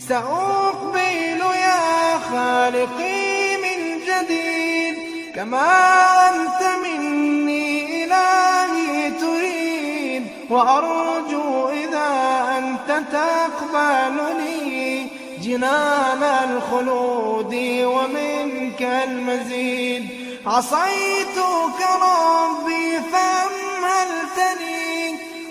سأقبل يا خالقي من جديد كما أنت مني إلهي تريد، وأرجو إذا أنت تقبلني جنان الخلود ومنك المزيد. عصيتك ربي فأمهلتني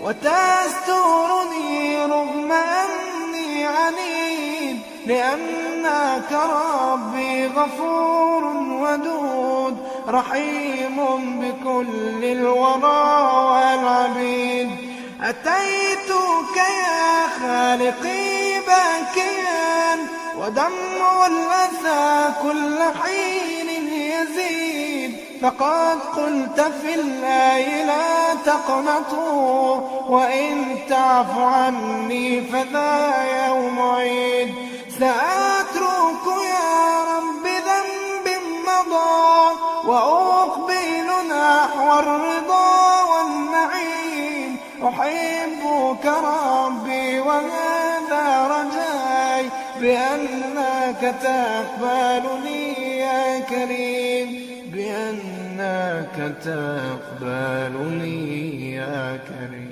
وتسترني رغم أني عنيد، لأنك ربي غفور ودود رحيم بكل الورى والعبيد. أتيتك يا خالقي باكيا ودمع الأسى كل حين يزيد، فقد قلت في الآية لا تقنطوا وإن تعف عني فذا يوم عيد. سأترك يا رب ذنب مضى وأقبل نحو الرضا والنعيم. أحبك ربي وهذا رجاي بأنك تقبلني يا كريم، بأنك تقبلني يا كريم.